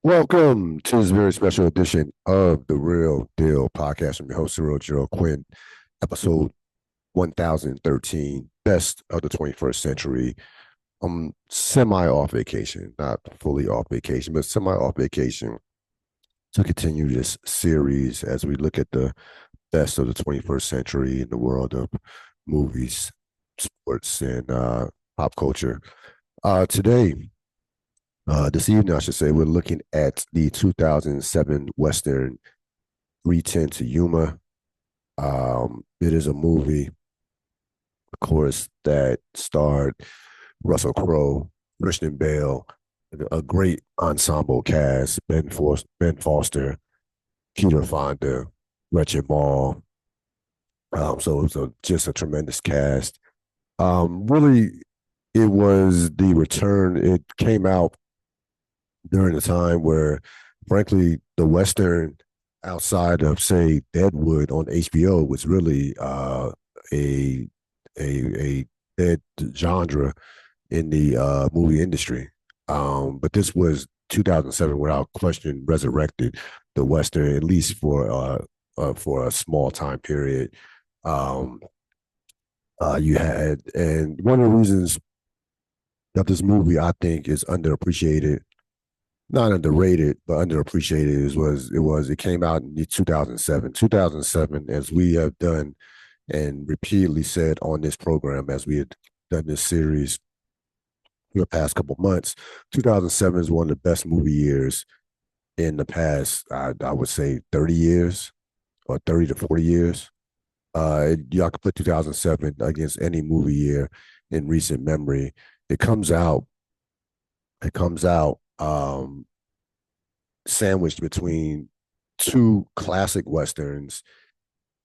Welcome to this very special edition of the Real Deal Podcast. I'm your host, Cyril Gerald Quinn, episode 1013, Best of the 21st Century. I'm semi off vacation, not fully off vacation, but semi off vacation to continue this series as we look at the best of the 21st century in the world of movies, sports, and pop culture. This evening, I should say, we're looking at the 2007 Western 310 to Yuma. It is a movie, of course, that starred Russell Crowe, Christian Bale, a great ensemble cast, Ben Foster, Peter Fonda, Gretchen Mol. So it was just a tremendous cast. Really, it was the return. It came out during a time where, frankly, the Western outside of, say, Deadwood on HBO was really a, a dead genre in the movie industry. But this was 2007, without question, resurrected the Western, at least for a small time period. Um, you had, and one of the reasons that this movie I think is underappreciated, not underrated, but underappreciated, it came out in 2007. 2007, as we have done and repeatedly said on this program, as we had done this series for the past couple months, 2007 is one of the best movie years in the past. I would say 30 years or 30 to 40 years. Y'all could put 2007 against any movie year in recent memory. It comes out. It comes out sandwiched between two classic westerns,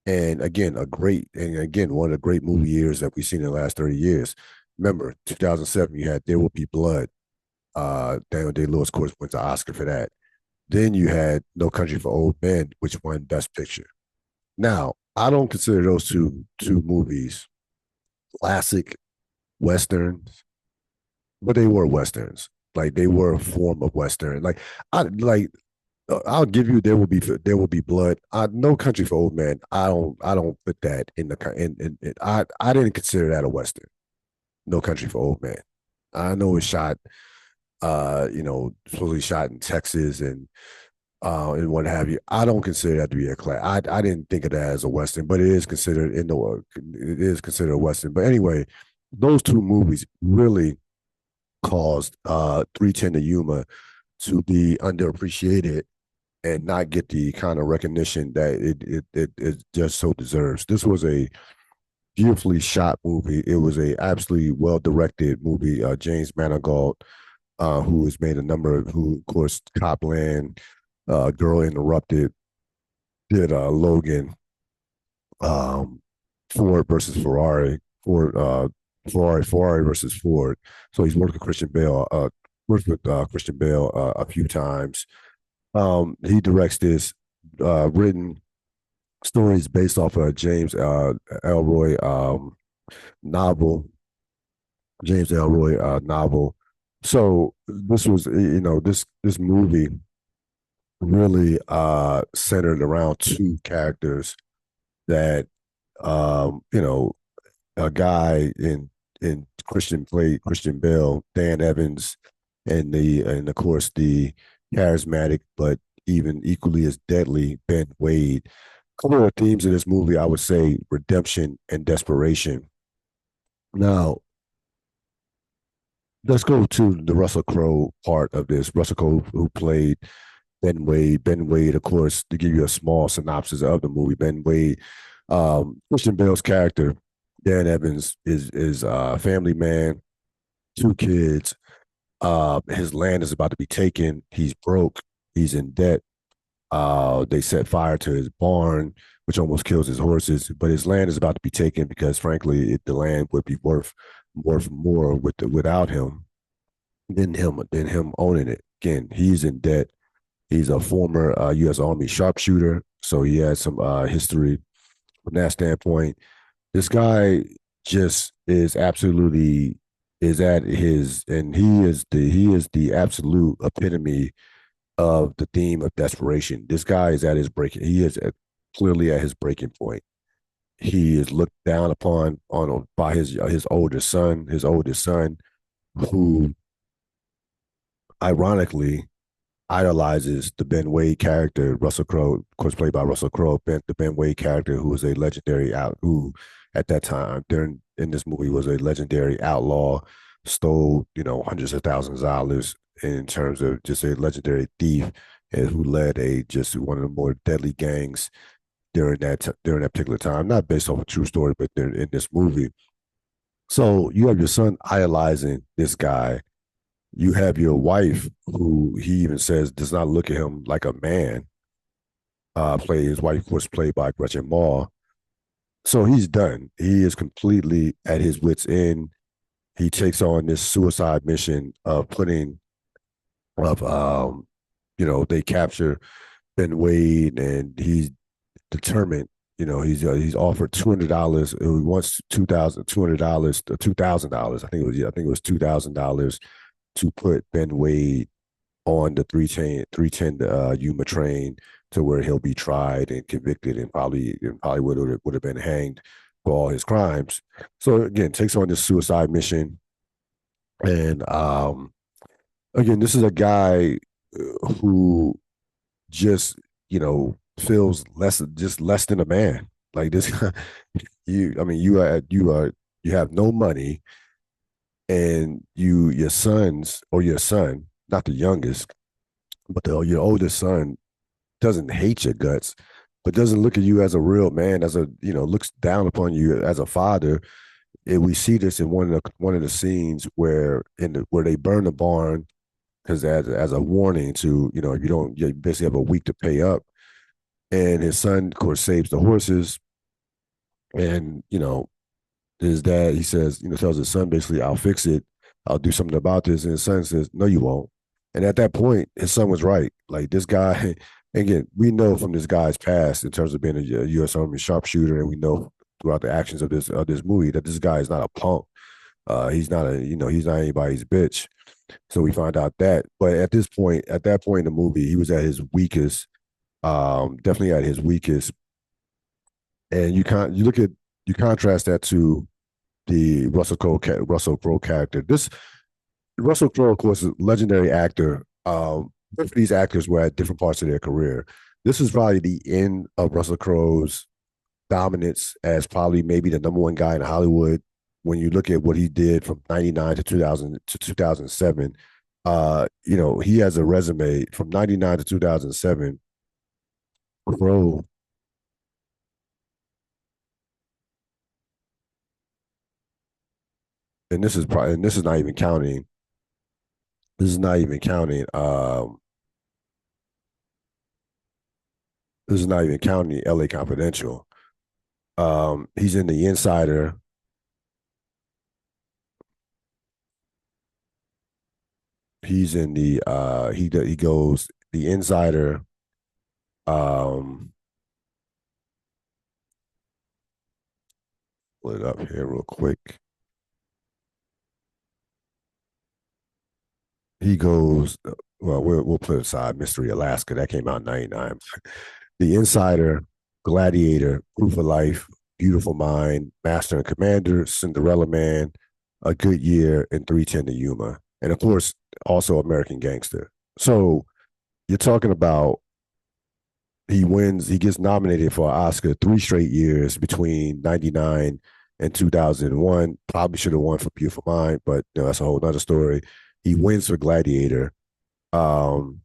and again one of the great movie years that we've seen in the last 30 years. Remember, 2007, you had There Will Be Blood. Daniel Day-Lewis, of course, went to Oscar for that. Then you had No Country for Old Men, which won Best Picture. Now, I don't consider those two movies classic westerns, but they were westerns. Like, they were a form of western. I'll give you There Will Be Blood. No Country for Old Men. I don't put that in the. I didn't consider that a western. No Country for Old Men. I know it's shot, supposedly shot in Texas and what have you. I don't consider that to be a class. I didn't think of that as a western, but it is considered a western. But anyway, those two movies really caused 310 to Yuma to be underappreciated and not get the kind of recognition that it just so deserves. This was a beautifully shot movie. It was a absolutely well directed movie. James Mangold, who has made of course, Copland, Girl Interrupted, did Logan, Ford versus Ferrari, Ferrari versus Ford. So he's worked with Christian Bale a few times. He directs this, written stories based off a James Elroy novel. James Elroy novel. So this movie really centered around two characters that a guy in Christian Bale, Dan Evans, and of course the charismatic but even equally as deadly Ben Wade. A couple of themes in this movie, I would say redemption and desperation. Now, let's go to the Russell Crowe part of this. Russell Crowe, who played Ben Wade. Ben Wade, of course, to give you a small synopsis of the movie, Ben Wade, Christian Bale's character, Dan Evans, is a family man, two kids. His land is about to be taken. He's broke. He's in debt. They set fire to his barn, which almost kills his horses. But his land is about to be taken because, frankly, the land would be worth more without him than him owning it. Again, he's in debt. He's a former U.S. Army sharpshooter, so he has some history from that standpoint. This guy just is absolutely is at his, and he is the absolute epitome of the theme of desperation. This guy is at his breaking. He is clearly at his breaking point. He is looked down upon on by his oldest son. His oldest son, who ironically idolizes the Ben Wade character, Russell Crowe, of course, played by Russell Crowe, the Ben Wade character, who was a legendary who at that time during in this movie was a legendary outlaw, stole hundreds of thousands of dollars in terms of just a legendary thief, and who led a just one of the more deadly gangs during that particular time. Not based off a true story, but in this movie. So you have your son idolizing this guy. You have your wife, who he even says does not look at him like a man. His wife was played by Gretchen Mol. So he's done. He is completely at his wits' end. He takes on this suicide mission of putting of they capture Ben Wade, and he's determined. He's offered $200. He wants $2,200, $2,000. I think it was $2,000 to put Ben Wade on the 310 Yuma train to where he'll be tried and convicted and probably would have been hanged for all his crimes. So again, takes on this suicide mission, and again, this is a guy who just feels less than a man. Like this, you have no money, and your son, not the youngest, but your oldest son doesn't hate your guts, but doesn't look at you as a real man, as a looks down upon you as a father. And we see this in one of the scenes where they burn the barn because as a warning to you basically have a week to pay up, and his son of course saves the horses, and his dad, he says, tells his son basically, I'll fix it. I'll do something about this. And his son says, no, you won't. And at that point, his son was right. Like this guy, again, we know from this guy's past in terms of being a U.S. Army sharpshooter, and we know throughout the actions of this movie that this guy is not a punk. He's not anybody's bitch. So we find out that. But at that point in the movie, he was at his weakest, definitely at his weakest. And you contrast that to the Russell Crowe character. This Russell Crowe, of course, is a legendary actor. Both of these actors were at different parts of their career. This is probably the end of Russell Crowe's dominance as probably maybe the number one guy in Hollywood. When you look at what he did from '99 to 2007, he has a resume from '99 to 2007. Crowe, and this is not even counting. This is not even counting. This is not even counting L.A. Confidential. He's in The Insider. He's in he goes The Insider. Um, Pull it up here real quick. He goes. Well, we'll put aside Mystery Alaska. That came out in '99. The Insider, Gladiator, Proof of Life, Beautiful Mind, Master and Commander, Cinderella Man, A Good Year, and 310 to Yuma. And of course, also American Gangster. So you're talking about he gets nominated for an Oscar 3 straight years between '99 and 2001. Probably should have won for Beautiful Mind, but that's a whole other story. He wins for Gladiator. Um,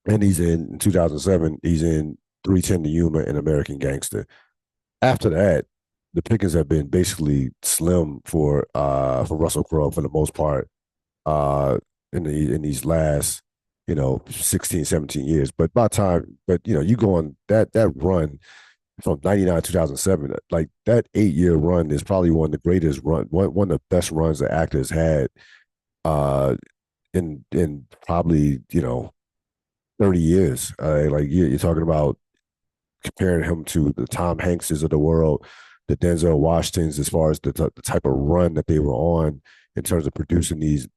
and he's in 2007, he's in 310 to Yuma and American Gangster. After that, the pickings have been basically slim for Russell Crowe for the most part uh in these last 16, 17 years. But by time, but you go on that run from '99 to 2007, like that 8 year run is probably one of the greatest one of the best runs that actors had uh in probably 30 years. Like you're talking about comparing him to the Tom Hankses of the world, the Denzel Washingtons, as far as the type of run that they were on in terms of producing these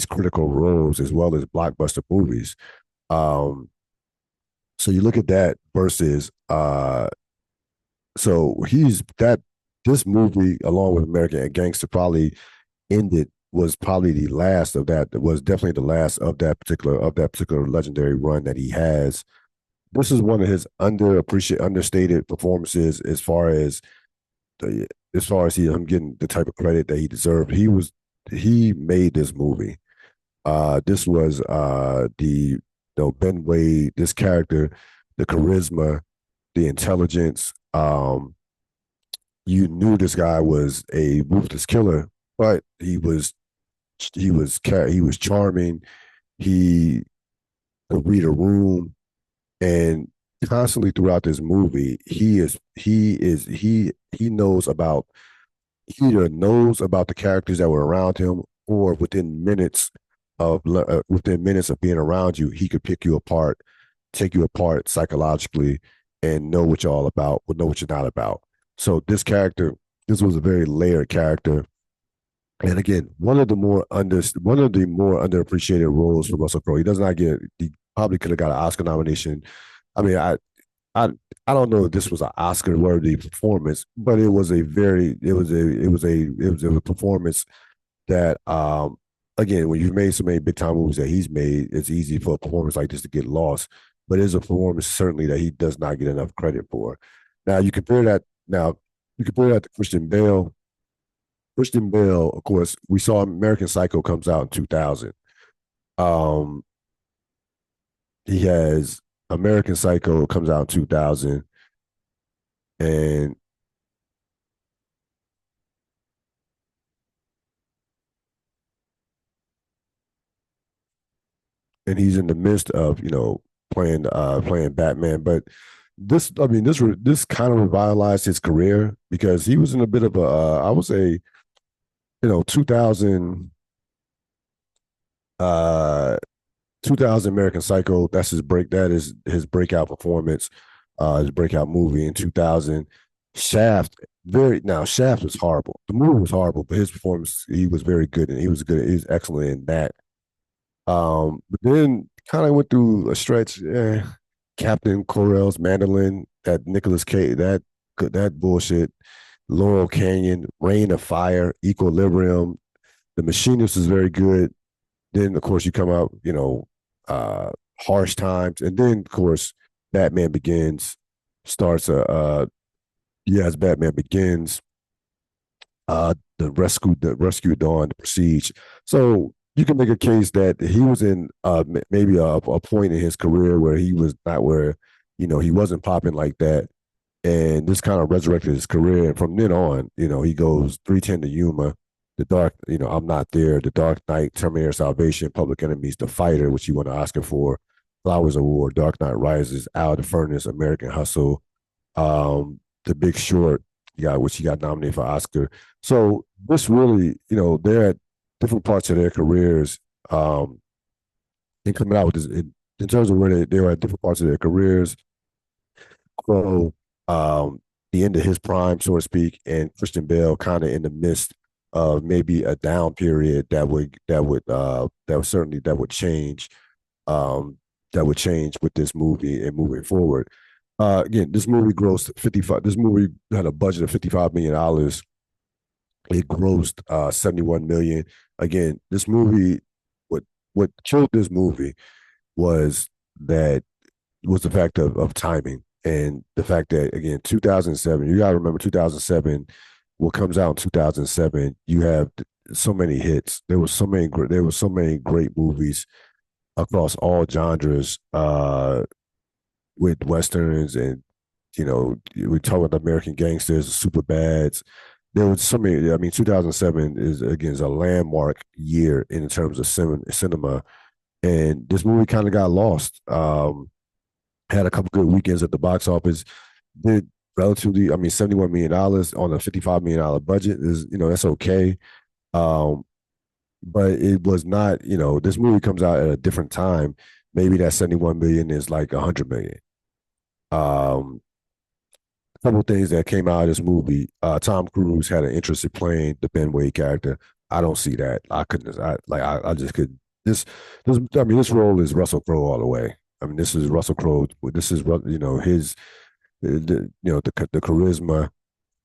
critical roles as well as blockbuster movies. Um, so you look at that versus so he's that this movie along with American Gangster probably ended was probably the last of that was definitely the last of that particular legendary run that he has. This is one of his underappreciated understated performances the as far as him getting the type of credit that he deserved. He made this movie. This was the Ben Wade, this character, the charisma, the intelligence. You knew this guy was a ruthless killer, but he was charming. He could read a room, and constantly throughout this movie, he knows about he either knows about the characters that were around him, or within minutes of being around you, he could pick you apart, take you apart psychologically, and know what you're all about, or know what you're not about. So this was a very layered character, and again, one of the more underappreciated roles for Russell Crowe. He does not get. He probably could have got an Oscar nomination. I mean, I, I don't know if this was an Oscar worthy performance, but it was a performance that again, when you've made so many big time movies that he's made, it's easy for a performance like this to get lost. But it is a performance certainly that he does not get enough credit for. Now you compare that to Christian Bale. Christian Bale, of course, we saw American Psycho comes out in 2000. Um, he has American Psycho comes out in 2000, and he's in the midst of playing Batman. But this kind of revitalized his career because he was in a bit of a I would say 2000 uh 2000 American Psycho. That is his breakout performance, his breakout movie in 2000. Shaft Shaft was horrible. The movie was horrible, but his performance, he was very good, and he was excellent in that. But then kind of went through a stretch. Captain Corell's Mandolin, that Nicholas Cage, that bullshit. Laurel Canyon, Rain of Fire, Equilibrium. The Machinist is very good. Then of course you come out, uh, Harsh Times, and then of course Batman Begins starts yes, Batman Begins, the Rescue Dawn, the Prestige. So you can make a case that he was in maybe a point in his career where he was not where he wasn't popping like that, and this kind of resurrected his career. And from then on, he goes 310 to Yuma, the Dark, I'm Not There, The Dark Knight, Terminator Salvation, Public Enemies, The Fighter, which he won an Oscar for, Flowers Award, Dark Knight Rises, Out of the Furnace, American Hustle, The Big Short, which he got nominated for Oscar. So this really, they're at different parts of their careers, and coming out with this in terms of where they were at different parts of their careers. Crow, the end of his prime, so to speak, and Christian Bale kind of in the midst of maybe a down period that would change, with this movie and moving forward. Again, this movie grossed 55. This movie had a budget of $55 million. It grossed 71 million. Again, this movie, what killed this movie was that was the fact of timing, and the fact that again 2007. You got to remember 2007. What comes out in 2007? You have so many hits. There was so many great movies across all genres. With westerns, and we talk about American Gangsters, Super Bads. There was so many. I mean, 2007 is a landmark year in terms of cinema, and this movie kind of got lost. Had a couple good weekends at the box office. Did relatively, I mean, $71 million on a $55 million budget is that's okay. Um, but it was not. This movie comes out at a different time. Maybe that 71 million is like 100 million. Um, a couple of things that came out of this movie. Tom Cruise had an interest in playing the Ben Wade character. I don't see that. I couldn't. I just could. this I mean this role is Russell Crowe all the way. I mean this is Russell Crowe. This is his the charisma,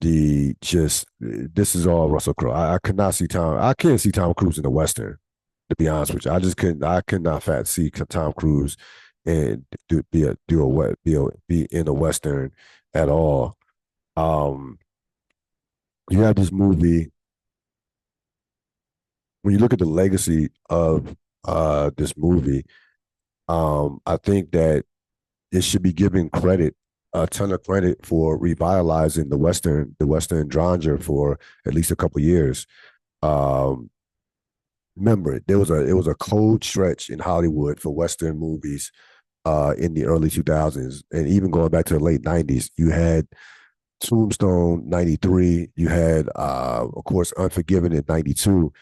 the just this is all Russell Crowe. I could not see Tom. I can't see Tom Cruise in the western. To be honest with you, I just couldn't. I could not fat see Tom Cruise and be in a western at all. Um, you have this movie when you look at the legacy of this movie. I think that it should be given credit, a ton of credit for revitalizing the Western genre for at least a couple of years. Um, Remember, it was a cold stretch in Hollywood for Western movies in the early 2000s, and even going back to the late 90s. You had Tombstone '93. You had, of course, Unforgiven in '92.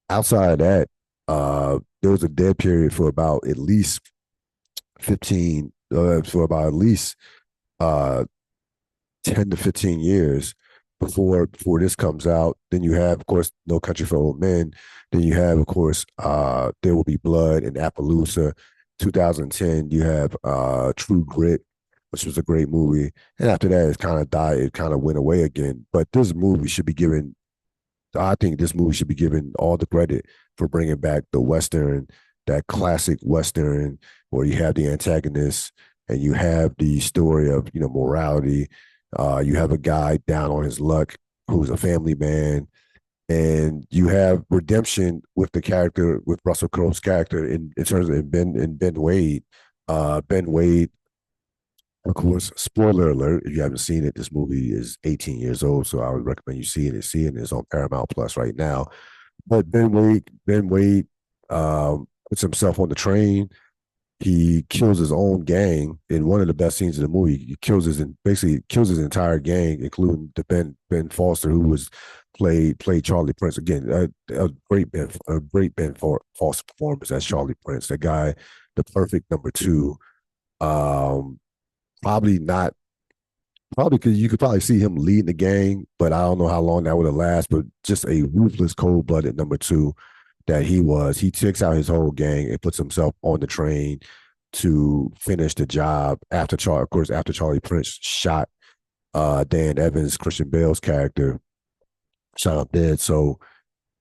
Outside of that, there was a dead period for about at least 15, for about at least uh, 10 to 15 years before this comes out. Then you have, of course, No Country for Old Men. Then you have, of course, There Will Be Blood in Appaloosa. 2010, you have True Grit, which was a great movie. And after that, it kind of died. It kind of went away again. But this movie should be given, I think this movie should be given all the credit for bringing back the Western, that classic Western, where you have the antagonist and you have the story of, morality. You have a guy down on his luck who's a family man, and you have redemption with the character, with Russell Crowe's character in terms of Ben Wade. Ben Wade, of course, spoiler alert, if you haven't seen it, this movie is 18 years old, so I would recommend you see it. Seeing it is on Paramount Plus right now. But Ben Wade puts himself on the train. He kills his own gang in one of the best scenes of the movie. He basically kills his entire gang, including the Ben Foster, who was played Charlie Prince again. A great Foster performance as Charlie Prince. That guy, the perfect number two. Um, Probably not. Probably because you could probably see him leading the gang, but I don't know how long that would have lasted. But just a ruthless, cold blooded number two that he was. He takes out his whole gang and puts himself on the train to finish the job after of course, after Charlie Prince shot Dan Evans, Christian Bale's character, shot him dead. So,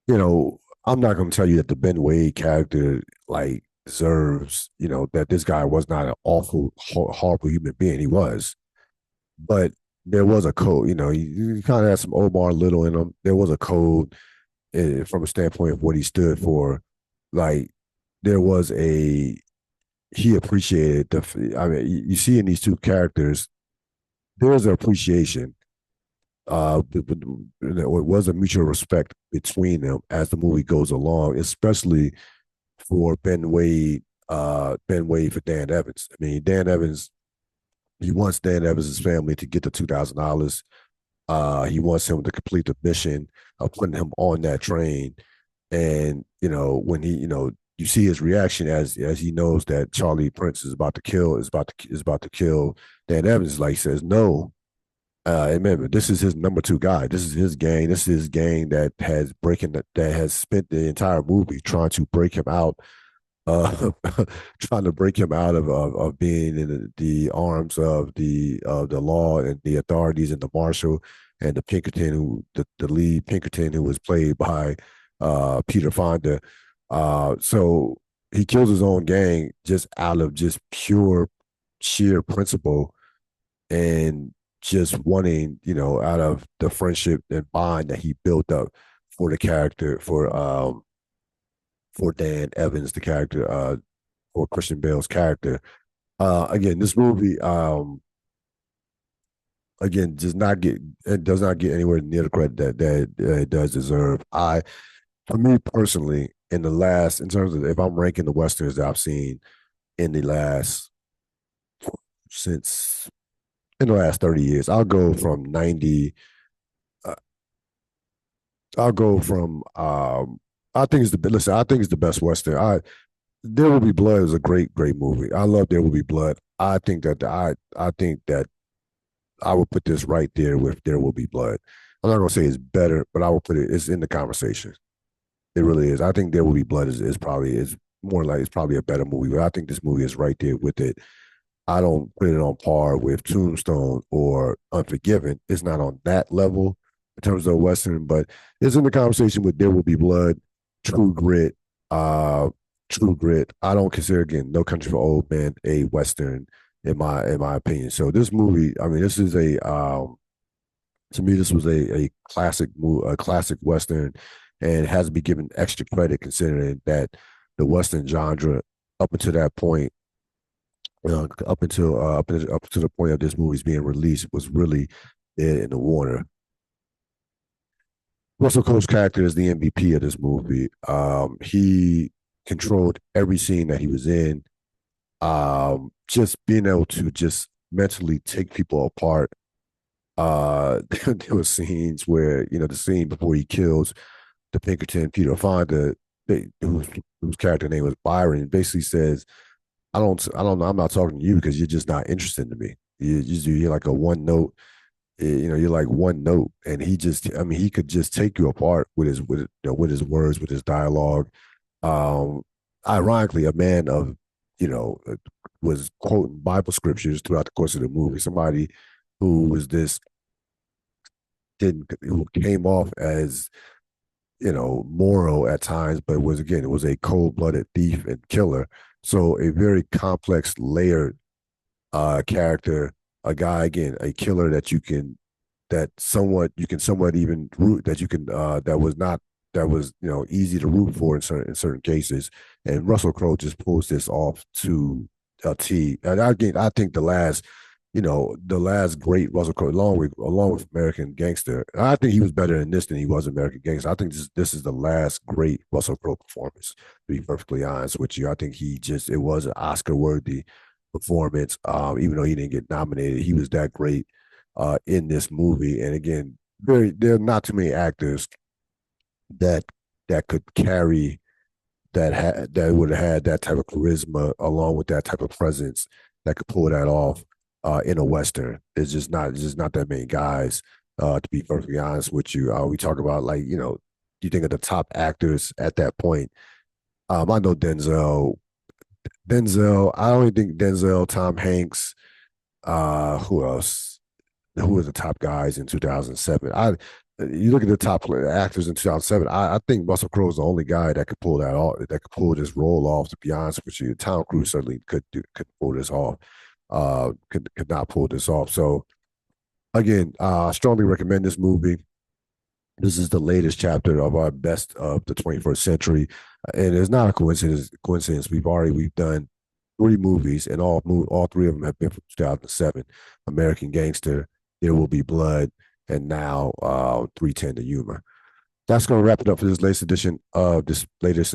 I'm not going to tell you that the Ben Wade character, like, deserves, that this guy was not an awful, horrible human being. He was. But there was a code, he kind of had some Omar Little in him. There was a code from a standpoint of what he stood for. Like, there was he appreciated I mean, you see in these two characters, there is an appreciation. It was a mutual respect between them as the movie goes along, especially for Ben Wade for Dan Evans. I mean, Dan Evans, he wants Dan Evans' family to get the $2,000. He wants him to complete the mission of putting him on that train. And, when you see his reaction as he knows that Charlie Prince is about to kill Dan Evans, like, says no. Remember, this is his number two guy. This is his gang. This is his gang that has spent the entire movie trying to break him out, uh, trying to break him out of being in the arms of the law and the authorities and the marshal and the Pinkerton, the lead Pinkerton, who was played by Peter Fonda. So he kills his own gang just out of just pure sheer principle and just wanting, out of the friendship and bond that he built up for the character, for Dan Evans, the character, for Christian Bale's character. Again, this movie, again, does not get anywhere near the credit that it does deserve. For me personally, in terms of if I'm ranking the westerns that I've seen in the last since in the last 30 years, I'll go from 90. Uh, I'll go from I think it's I think it's the best western. There Will Be Blood is a great movie. I love There Will Be Blood. I think that I would put this right there with There Will Be Blood. I'm not gonna say it's better, but I will put it's in the conversation. It really is. I think There Will Be Blood is probably is more like it's probably a better movie, but I think this movie is right there with it. I don't put it on par with Tombstone or Unforgiven. It's not on that level in terms of Western, but it's in the conversation with There Will Be Blood, True Grit, uh, True Grit. I don't consider again No Country for Old Men a Western in my opinion. So this movie, I mean, this is a to me this was a classic a classic Western, and has to be given extra credit considering that the Western genre up until that point up to the point of this movie's being released was really dead in the water. Russell Crowe's character is the MVP of this movie. He controlled every scene that he was in. Just being able to just mentally take people apart. There were scenes where the scene before he kills the Pinkerton Peter Fonda, whose character name was Byron, basically says, I don't know. I'm not talking to you because you're just not interested in me. You're like a one note. You're like one note, and I mean, he could just take you apart with his words, with his dialogue. Um, Ironically, a man of, you know, was quoting Bible scriptures throughout the course of the movie. Somebody who was this didn't who came off as moral at times, but it was a cold blooded thief and killer. So a very complex, layered character, a guy again, a killer that you can somewhat even root that you can that was easy to root for in certain cases. And Russell Crowe just pulls this off to a T. And again, I think the last great Russell Crowe, along with American Gangster. I think he was better in this than he was American Gangster. I think this is the last great Russell Crowe performance. To be perfectly honest with you, I think it was an Oscar worthy performance. Even though he didn't get nominated, he was that great in this movie. And again, there are not too many actors that could carry that would have had that type of charisma along with that type of presence that could pull that off in a Western. It's just not that many guys. To be perfectly honest with you, we talk about you think of the top actors at that point. I know Denzel. I only think Denzel, Tom Hanks. Who else? Who were the top guys in 2007? You look at the top actors in 2007. I think Russell Crowe is the only guy that could pull that off. That could pull this role off. To be honest with you, Tom Cruise certainly could pull this off. Could not pull this off. So again, I strongly recommend this movie. This is the latest chapter of our best of the 21st century, and it's not a coincidence. We've done three movies, and all three of them have been from 2007: American Gangster, There Will Be Blood, and now 310 to Yuma. That's going to wrap it up for this latest and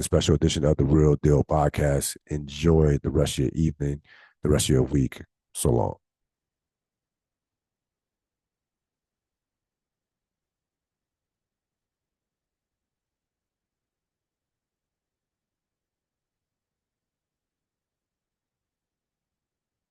special edition of the Ril Dil Podcast. Enjoy the rest of your evening, the rest of your week. So long.